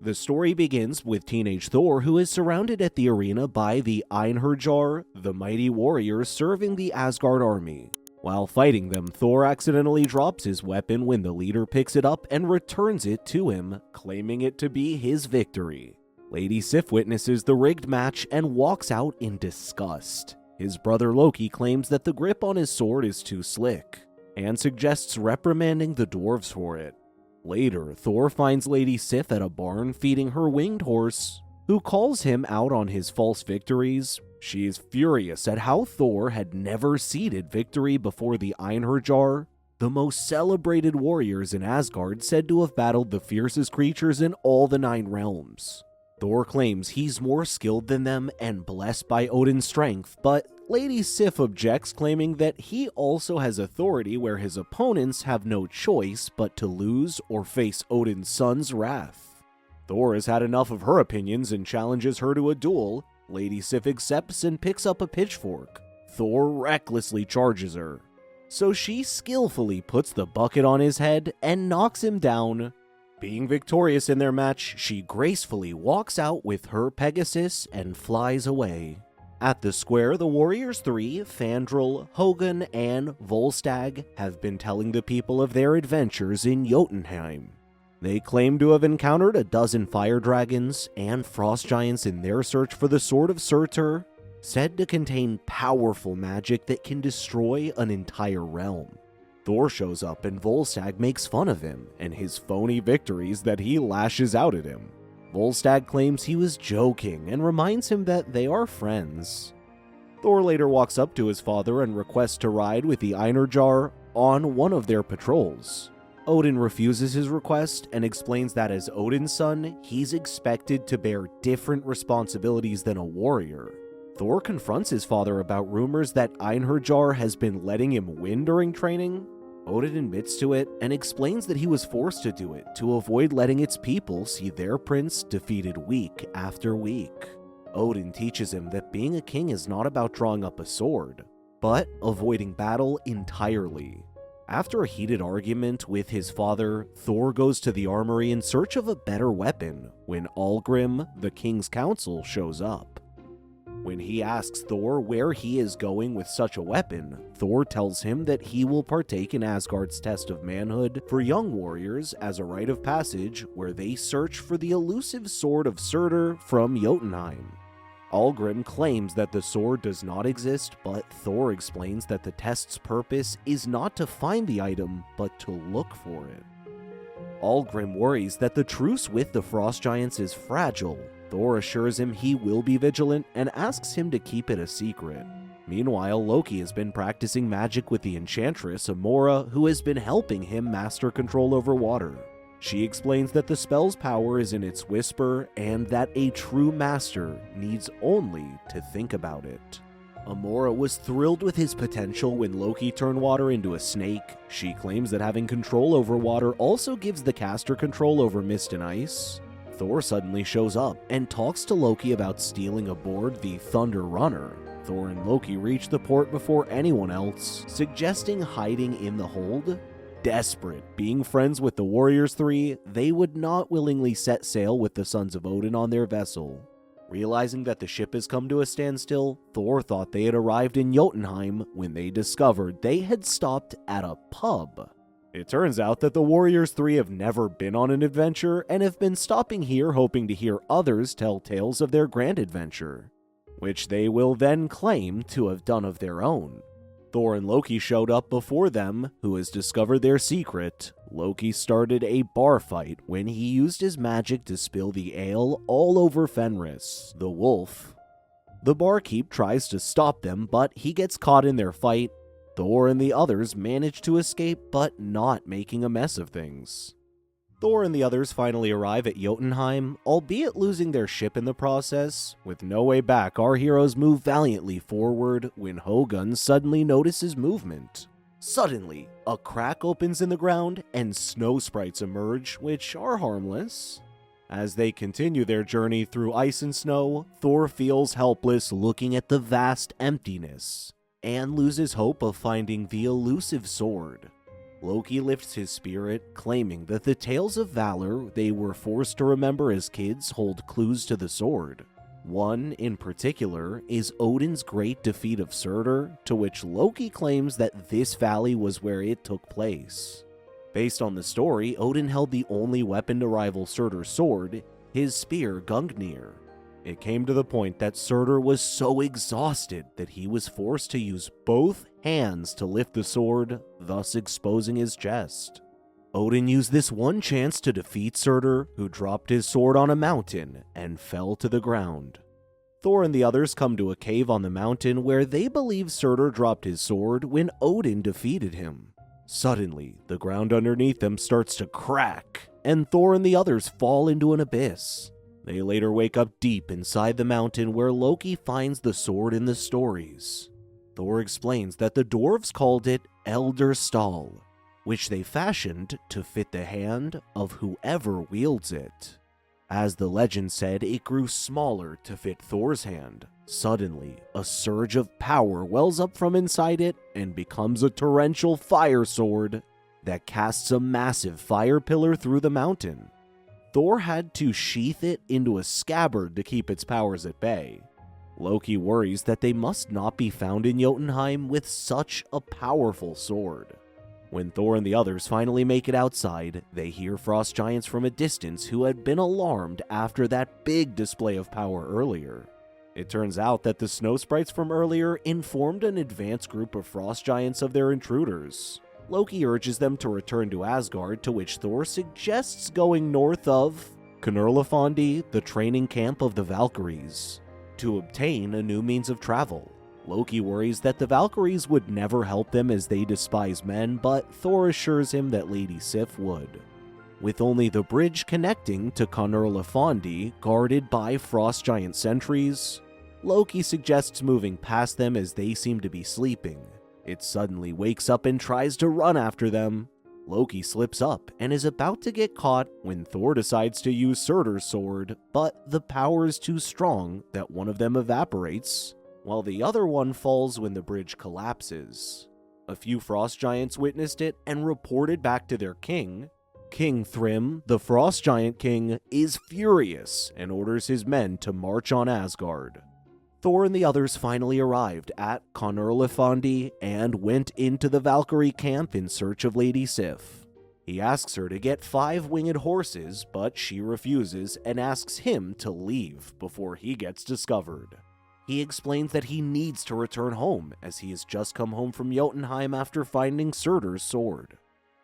The story begins with teenage Thor, who is surrounded at the arena by the Einherjar, the mighty warriors serving the Asgard army. While fighting them, Thor accidentally drops his weapon when the leader picks it up and returns it to him, claiming it to be his victory. Lady Sif witnesses the rigged match and walks out in disgust. His brother Loki claims that the grip on his sword is too slick, and suggests reprimanding the dwarves for it. Later, Thor finds Lady Sif at a barn feeding her winged horse, who calls him out on his false victories. She is furious at how Thor had never ceded victory before the Einherjar, the most celebrated warriors in Asgard, said to have battled the fiercest creatures in all the 9 realms. Thor claims he's more skilled than them and blessed by Odin's strength, but Lady Sif objects, claiming that he also has authority where his opponents have no choice but to lose or face Odin's son's wrath. Thor has had enough of her opinions and challenges her to a duel. Lady Sif accepts and picks up a pitchfork. Thor recklessly charges her, so she skillfully puts the bucket on his head and knocks him down. Being victorious in their match, she gracefully walks out with her Pegasus and flies away. At the square, the Warriors 3, Fandral, Hogun, and Volstagg have been telling the people of their adventures in Jotunheim. They claim to have encountered a dozen fire dragons and frost giants in their search for the Sword of Surtur, said to contain powerful magic that can destroy an entire realm. Thor shows up and Volstagg makes fun of him and his phony victories that he lashes out at him. Volstagg claims he was joking and reminds him that they are friends. Thor later walks up to his father and requests to ride with the Einherjar on one of their patrols. Odin refuses his request and explains that as Odin's son, he's expected to bear different responsibilities than a warrior. Thor confronts his father about rumors that Einherjar has been letting him win during training. Odin admits to it and explains that he was forced to do it to avoid letting its people see their prince defeated week after week. Odin teaches him that being a king is not about drawing up a sword, but avoiding battle entirely. After a heated argument with his father, Thor goes to the armory in search of a better weapon when Algrim, the king's council, shows up. When he asks Thor where he is going with such a weapon, Thor tells him that he will partake in Asgard's test of manhood for young warriors as a rite of passage where they search for the elusive Sword of Surtur from Jotunheim. Algrim claims that the sword does not exist, but Thor explains that the test's purpose is not to find the item, but to look for it. Algrim worries that the truce with the frost giants is fragile. Thor assures him he will be vigilant and asks him to keep it a secret. Meanwhile, Loki has been practicing magic with the enchantress Amora, who has been helping him master control over water. She explains that the spell's power is in its whisper and that a true master needs only to think about it. Amora was thrilled with his potential when Loki turned water into a snake. She claims that having control over water also gives the caster control over mist and ice. Thor suddenly shows up and talks to Loki about stealing aboard the Thunder Runner. Thor and Loki reach the port before anyone else, suggesting hiding in the hold. Desperate, being friends with the Warriors 3, they would not willingly set sail with the Sons of Odin on their vessel. Realizing that the ship has come to a standstill, Thor thought they had arrived in Jotunheim when they discovered they had stopped at a pub. It turns out that the Warriors 3 have never been on an adventure and have been stopping here hoping to hear others tell tales of their grand adventure, which they will then claim to have done of their own. Thor and Loki showed up before them, who has discovered their secret. Loki started a bar fight when he used his magic to spill the ale all over Fenris, the wolf. The barkeep tries to stop them, but he gets caught in their fight. Thor and the others manage to escape, but not making a mess of things. Thor and the others finally arrive at Jotunheim, albeit losing their ship in the process. With no way back, our heroes move valiantly forward when Hogun suddenly notices movement. Suddenly, a crack opens in the ground and snow sprites emerge, which are harmless. As they continue their journey through ice and snow, Thor feels helpless looking at the vast emptiness, and loses hope of finding the elusive sword. Loki lifts his spirit, claiming that the tales of valor they were forced to remember as kids hold clues to the sword. One, in particular, is Odin's great defeat of Surtur, to which Loki claims that this valley was where it took place. Based on the story, Odin held the only weapon to rival Surtur's sword, his spear Gungnir. It came to the point that Surtur was so exhausted that he was forced to use both hands to lift the sword, thus exposing his chest. Odin used this one chance to defeat Surtur, who dropped his sword on a mountain and fell to the ground. Thor and the others come to a cave on the mountain where they believe Surtur dropped his sword when Odin defeated him. Suddenly, the ground underneath them starts to crack, and Thor and the others fall into an abyss. They later wake up deep inside the mountain where Loki finds the sword in the stories. Thor explains that the dwarves called it Elder Stahl, which they fashioned to fit the hand of whoever wields it. As the legend said, it grew smaller to fit Thor's hand. Suddenly, a surge of power wells up from inside it and becomes a torrential fire sword that casts a massive fire pillar through the mountain. Thor had to sheath it into a scabbard to keep its powers at bay. Loki worries that they must not be found in Jotunheim with such a powerful sword. When Thor and the others finally make it outside, they hear frost giants from a distance who had been alarmed after that big display of power earlier. It turns out that the snow sprites from earlier informed an advanced group of frost giants of their intruders. Loki urges them to return to Asgard, to which Thor suggests going north of Knurlafandi, the training camp of the Valkyries, to obtain a new means of travel. Loki worries that the Valkyries would never help them as they despise men, but Thor assures him that Lady Sif would. With only the bridge connecting to Knurlafandi guarded by frost giant sentries, Loki suggests moving past them as they seem to be sleeping. It suddenly wakes up and tries to run after them. Loki slips up and is about to get caught when Thor decides to use Surtur's sword, but the power is too strong that one of them evaporates, while the other one falls when the bridge collapses. A few frost giants witnessed it and reported back to their king. King Thrym, the frost giant king, is furious and orders his men to march on Asgard. Thor and the others finally arrived at Knurlafandi and went into the Valkyrie camp in search of Lady Sif. He asks her to get 5 winged horses, but she refuses and asks him to leave before he gets discovered. He explains that he needs to return home, as he has just come home from Jotunheim after finding Surtur's sword.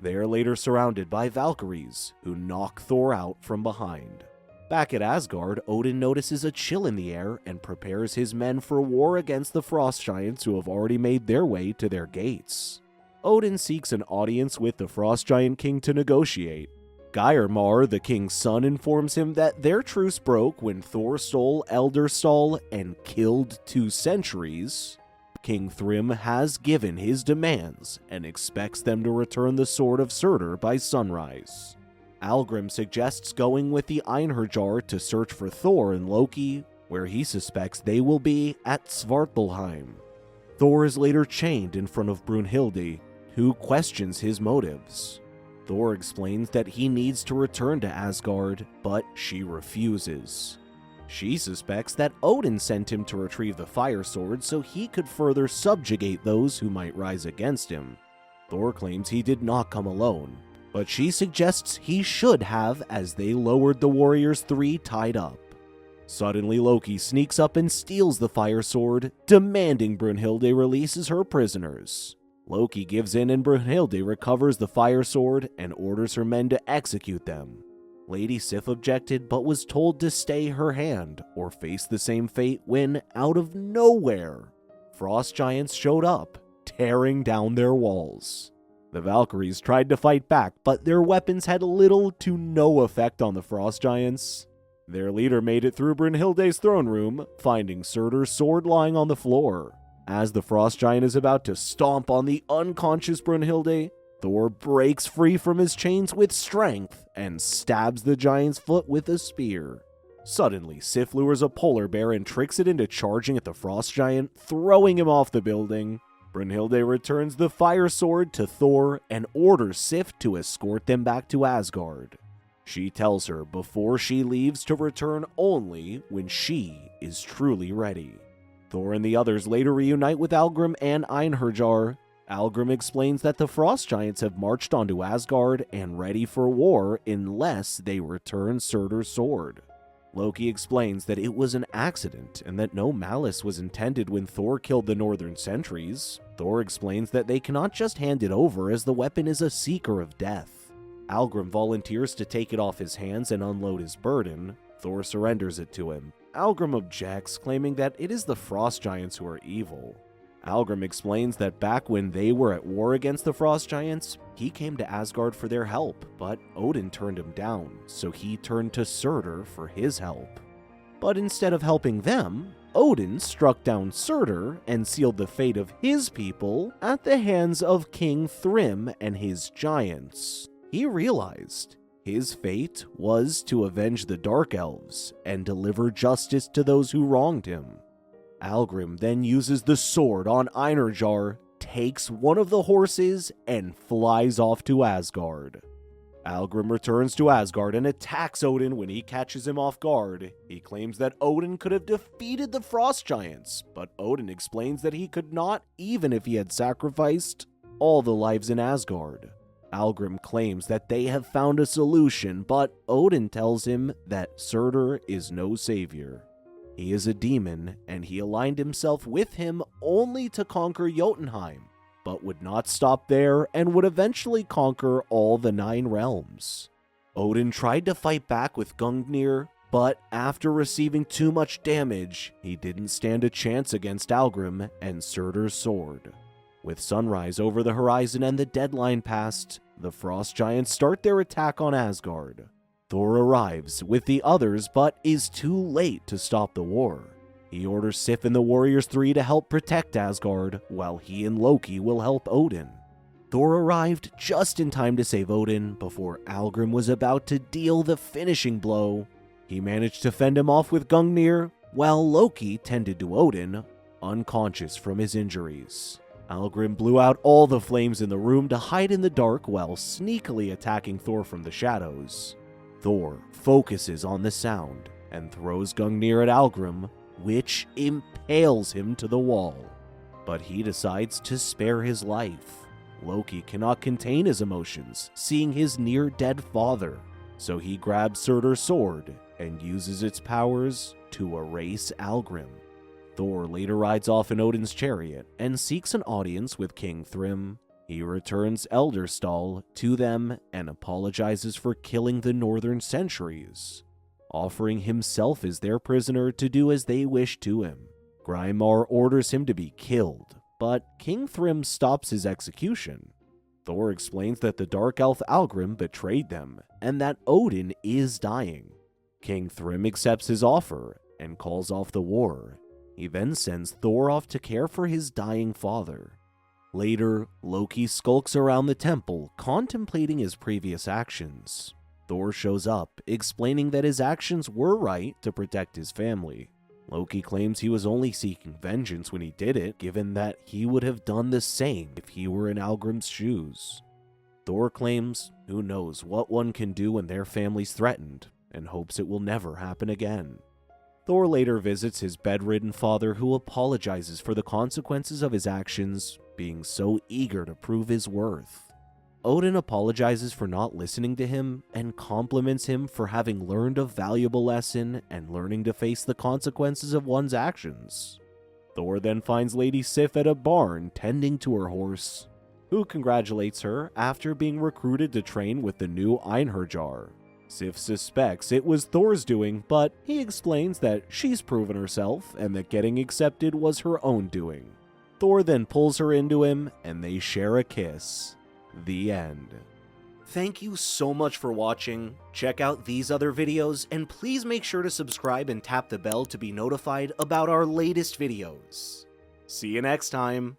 They are later surrounded by Valkyries, who knock Thor out from behind. Back at Asgard, Odin notices a chill in the air and prepares his men for war against the frost giants who have already made their way to their gates. Odin seeks an audience with the frost giant king to negotiate. Geirmar, the king's son, informs him that their truce broke when Thor stole Elder Stahl and killed 2 sentries. King Thrym has given his demands and expects them to return the sword of Surtur by sunrise. Algrim suggests going with the Einherjar to search for Thor and Loki, where he suspects they will be at Svartalheim. Thor is later chained in front of Brunhilde, who questions his motives. Thor explains that he needs to return to Asgard, but she refuses. She suspects that Odin sent him to retrieve the fire sword so he could further subjugate those who might rise against him. Thor claims he did not come alone, but she suggests he should have as they lowered the warriors 3 tied up. Suddenly, Loki sneaks up and steals the fire sword, demanding Brunhilde releases her prisoners. Loki gives in and Brunhilde recovers the fire sword and orders her men to execute them. Lady Sif objected but was told to stay her hand or face the same fate when, out of nowhere, frost giants showed up, tearing down their walls. The Valkyries tried to fight back, but their weapons had little to no effect on the frost giants. Their leader made it through Brunhilde's throne room, finding Surtur's sword lying on the floor. As the frost giant is about to stomp on the unconscious Brunhilde, Thor breaks free from his chains with strength and stabs the giant's foot with a spear. Suddenly, Sif lures a polar bear and tricks it into charging at the frost giant, throwing him off the building. Brunhilde returns the fire sword to Thor and orders Sif to escort them back to Asgard. She tells her before she leaves to return only when she is truly ready. Thor and the others later reunite with Algrim and Einherjar. Algrim explains that the Frost Giants have marched onto Asgard and ready for war unless they return Surtur's sword. Loki explains that it was an accident and that no malice was intended when Thor killed the Northern Sentries. Thor explains that they cannot just hand it over as the weapon is a seeker of death. Algrim volunteers to take it off his hands and unload his burden. Thor surrenders it to him. Algrim objects, claiming that it is the Frost Giants who are evil. Algrim explains that back when they were at war against the Frost Giants, he came to Asgard for their help, but Odin turned him down, so he turned to Surtur for his help. But instead of helping them, Odin struck down Surtur and sealed the fate of his people at the hands of King Thrym and his giants. He realized his fate was to avenge the Dark Elves and deliver justice to those who wronged him. Algrim then uses the sword on Einherjar, takes one of the horses, and flies off to Asgard. Algrim returns to Asgard and attacks Odin when he catches him off guard. He claims that Odin could have defeated the Frost Giants, but Odin explains that he could not even if he had sacrificed all the lives in Asgard. Algrim claims that they have found a solution, but Odin tells him that Surtur is no savior. He is a demon, and he aligned himself with him only to conquer Jotunheim, but would not stop there and would eventually conquer all the 9 realms. Odin tried to fight back with Gungnir, but after receiving too much damage, he didn't stand a chance against Algrim and Surtur's sword. With sunrise over the horizon and the deadline passed, the Frost Giants start their attack on Asgard. Thor arrives with the others but is too late to stop the war. He orders Sif and the Warriors 3 to help protect Asgard, while he and Loki will help Odin. Thor arrived just in time to save Odin before Algrim was about to deal the finishing blow. He managed to fend him off with Gungnir, while Loki tended to Odin, unconscious from his injuries. Algrim blew out all the flames in the room to hide in the dark while sneakily attacking Thor from the shadows. Thor focuses on the sound and throws Gungnir at Algrim, which impales him to the wall. But he decides to spare his life. Loki cannot contain his emotions, seeing his near-dead father, so he grabs Surtur's sword and uses its powers to erase Algrim. Thor later rides off in Odin's chariot and seeks an audience with King Thrym. He returns Elderstall to them and apologizes for killing the Northern Sentries, offering himself as their prisoner to do as they wish to him. Grimar orders him to be killed, but King Thrym stops his execution. Thor explains that the Dark Elf Algrim betrayed them, and that Odin is dying. King Thrym accepts his offer and calls off the war. He then sends Thor off to care for his dying father. Later, Loki skulks around the temple, contemplating his previous actions. Thor shows up, explaining that his actions were right to protect his family. Loki claims he was only seeking vengeance when he did it, given that he would have done the same if he were in Algrim's shoes. Thor claims who knows what one can do when their family's threatened, and hopes it will never happen again. Thor later visits his bedridden father, who apologizes for the consequences of his actions, being so eager to prove his worth. Odin apologizes for not listening to him and compliments him for having learned a valuable lesson and learning to face the consequences of one's actions. Thor then finds Lady Sif at a barn tending to her horse, who congratulates her after being recruited to train with the new Einherjar. Sif suspects it was Thor's doing, but he explains that she's proven herself and that getting accepted was her own doing. Thor then pulls her into him, and they share a kiss. The end. Thank you so much for watching. Check out these other videos, and please make sure to subscribe and tap the bell to be notified about our latest videos. See you next time.